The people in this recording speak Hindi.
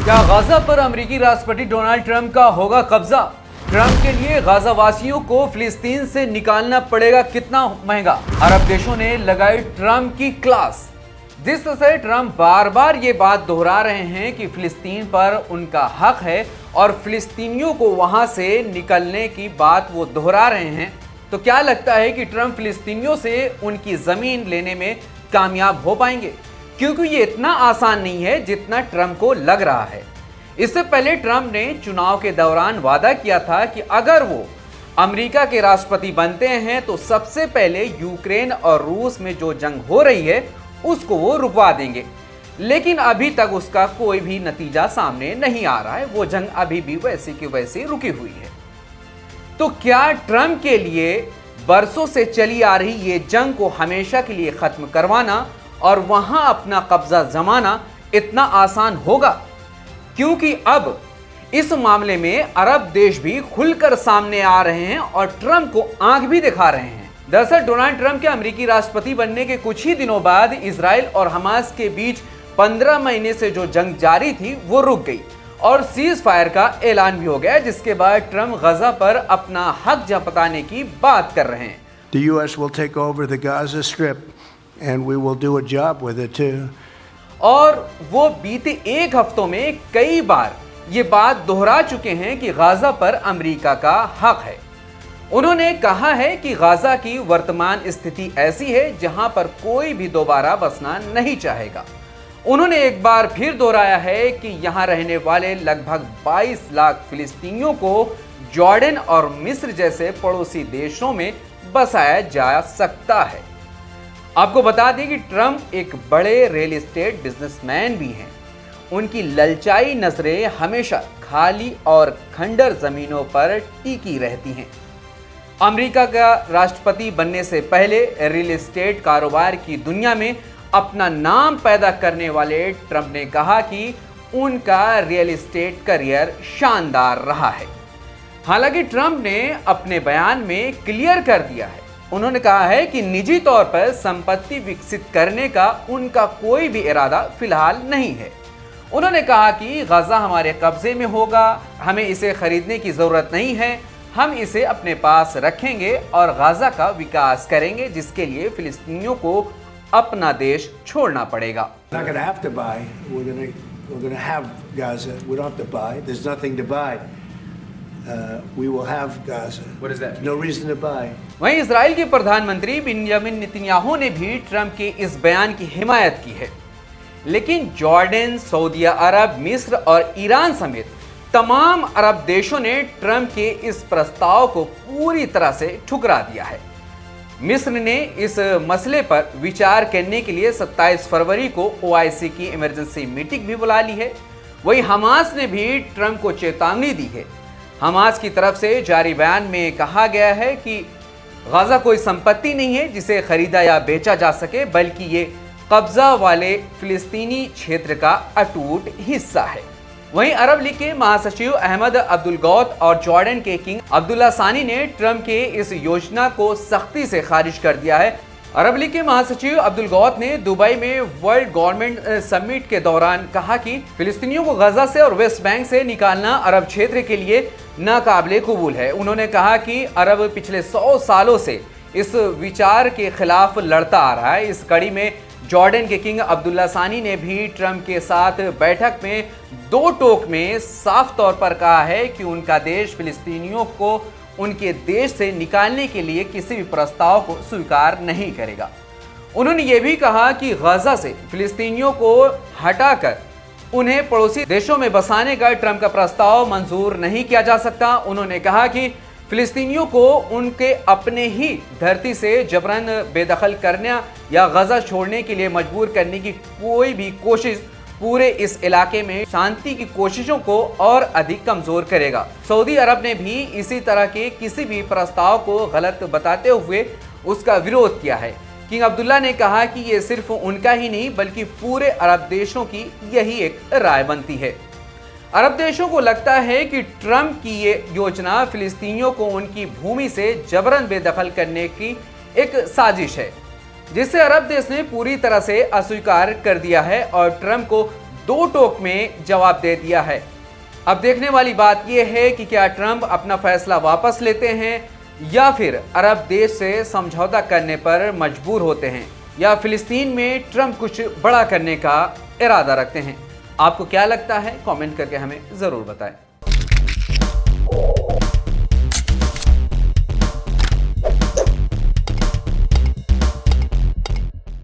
क्या गाजा पर अमेरिकी राष्ट्रपति डोनाल्ड ट्रंप का होगा कब्जा? ट्रंप के लिए गाजा वासियों को फिलिस्तीन से निकालना पड़ेगा कितना महंगा? अरब देशों ने लगाई ट्रंप की क्लास। जिस तरह से ट्रंप बार बार ये बात दोहरा रहे हैं कि फिलिस्तीन पर उनका हक है और फिलिस्तीनियों को वहां से निकलने की बात वो दोहरा रहे हैं, तो क्या लगता है कि ट्रंप फिलिस्तीनियों से उनकी जमीन लेने में कामयाब हो पाएंगे? क्योंकि ये इतना आसान नहीं है जितना ट्रंप को लग रहा है। इससे पहले ट्रंप ने चुनाव के दौरान वादा किया था कि अगर वो अमेरिका के राष्ट्रपति बनते हैं तो सबसे पहले यूक्रेन और रूस में जो जंग हो रही है उसको वो रुकवा देंगे। लेकिन अभी तक उसका कोई भी नतीजा सामने नहीं आ रहा है, वो जंग अभी भी वैसी की वैसी रुकी हुई है। तो क्या ट्रंप के लिए बरसों से चली आ रही ये जंग को हमेशा के लिए खत्म करवाना और वहां अपना कब्जा जमाना इतना आसान होगा? क्योंकि अब इस मामले में अरब देश भी खुलकर सामने आ रहे हैं और ट्रंप को आंख भी दिखा रहे हैं। दरअसल डोनाल्ड ट्रंप के अमेरिकी राष्ट्रपति बनने के कुछ ही दिनों बाद इजराइल और हमास के बीच 15 महीने से जो जंग जारी थी वो रुक गई और सीज फायर का ऐलान भी हो गया, जिसके बाद ट्रंप गजा पर अपना हक जताने की बात कर रहे हैं। The U.S. will take over the Gaza Strip and we will do a job with it too. और वो बीते एक हफ्तों में कई बार ये बात दोहरा चुके हैं कि गाजा पर अमेरिका का हक है। उन्होंने कहा है कि गाजा की वर्तमान स्थिति ऐसी है जहां पर कोई भी दोबारा बसना नहीं चाहेगा। उन्होंने एक बार फिर दोहराया है कि यहां रहने वाले लगभग 22 लाख फिलिस्तीनियों को जॉर्डन और मिस्र जैसे पड़ोसी देशों में बसाया जा सकता है। आपको बता दें कि ट्रंप एक बड़े रियल एस्टेट बिजनेसमैन भी हैं। उनकी ललचाई नजरें हमेशा खाली और खंडर जमीनों पर टिकी रहती हैं। अमेरिका का राष्ट्रपति बनने से पहले रियल एस्टेट कारोबार की दुनिया में अपना नाम पैदा करने वाले ट्रंप ने कहा कि उनका रियल एस्टेट करियर शानदार रहा है। हालांकि ट्रंप ने अपने बयान में क्लियर कर दिया है, उन्होंने कहा है कि निजी तौर पर संपत्ति विकसित करने का उनका कोई भी इरादा फिलहाल नहीं है। उन्होंने कहा कि गाजा हमारे कब्जे में होगा, हमें इसे खरीदने की जरूरत नहीं है, हम इसे अपने पास रखेंगे और गाजा का विकास करेंगे, जिसके लिए फिलिस्तीनियों को अपना देश छोड़ना पड़ेगा। Not gonna have to buy. We're gonna have Gaza. We don't have to buy. There's nothing to buy. We will have Gaza. What is that? No reason to buy. वहीं इजराइल के प्रधानमंत्री बिन्यामिन नेतन्याहू ने भी ट्रंप के इस बयान की हिमायत की है। लेकिन जॉर्डन, सऊदी अरब, मिस्र और ईरान समेत तमाम अरब देशों ने ट्रंप के इस प्रस्ताव को पूरी तरह से ठुकरा दिया है। मिस्र ने इस मसले पर विचार करने के लिए 27 फरवरी को ओआईसी की इमरजेंसी मीटिंग भी बुला ली है। वहीं हमास ने भी ट्रंप को चेतावनी दी है। हमास की तरफ से जारी बयान में कहा गया है कि गाजा कोई संपत्ति नहीं है जिसे खरीदा या बेचा जा सके, बल्कि ये कब्जा वाले फिलिस्तीनी क्षेत्र का अटूट हिस्सा है। वहीं अरब लीग के महासचिव अहमद अब्दुल गौत और जॉर्डन के किंग अब्दुल्ला सानी ने ट्रंप के इस योजना को सख्ती से खारिज कर दिया है। अरब लीग के महासचिव अब्दुल गौत ने दुबई में वर्ल्ड गवर्नमेंट समिट के दौरान कहा कि फिलिस्तीनियों को गजा से और वेस्ट बैंक से निकालना अरब क्षेत्र के लिए नाकाबिले कबूल है। उन्होंने कहा कि अरब पिछले 100 सालों से इस विचार के खिलाफ लड़ता आ रहा है। इस कड़ी में जॉर्डन के किंग अब्दुल्ला सानी ने भी ट्रंप के साथ बैठक में दो टोक में साफ तौर पर कहा है कि उनका देश फिलिस्तीनियों को उनके देश से निकालने के लिए किसी भी प्रस्ताव को स्वीकार नहीं करेगा। उन्होंने ये भी कहा कि गजा से फिलिस्तीनियों को हटाकर उन्हें पड़ोसी देशों में बसाने का ट्रंप का प्रस्ताव मंजूर नहीं किया जा सकता। उन्होंने कहा कि फिलिस्तीनियों को उनके अपने ही धरती से जबरन बेदखल करने या गजा छोड़ने के लिए मजबूर करने की कोई भी कोशिश पूरे इस इलाके में शांति की कोशिशों को और अधिक कमजोर करेगा। सऊदी अरब ने भी इसी तरह के किसी भी प्रस्ताव को गलत बताते हुए उसका विरोध किया है। किंग अब्दुल्ला ने कहा कि ये सिर्फ उनका ही नहीं बल्कि पूरे अरब देशों की यही एक राय बनती है। अरब देशों को लगता है कि ट्रंप की ये योजना फिलिस्तीनियों को उनकी भूमि से जबरन बेदखल करने की एक साजिश है, जिसे अरब देश ने पूरी तरह से अस्वीकार कर दिया है और ट्रंप को दो टोक में जवाब दे दिया है। अब देखने वाली बात यह है कि क्या ट्रंप अपना फैसला वापस लेते हैं या फिर अरब देश से समझौता करने पर मजबूर होते हैं, या फिलिस्तीन में ट्रंप कुछ बड़ा करने का इरादा रखते हैं। आपको क्या लगता है? कमेंट करके हमें जरूर बताएं।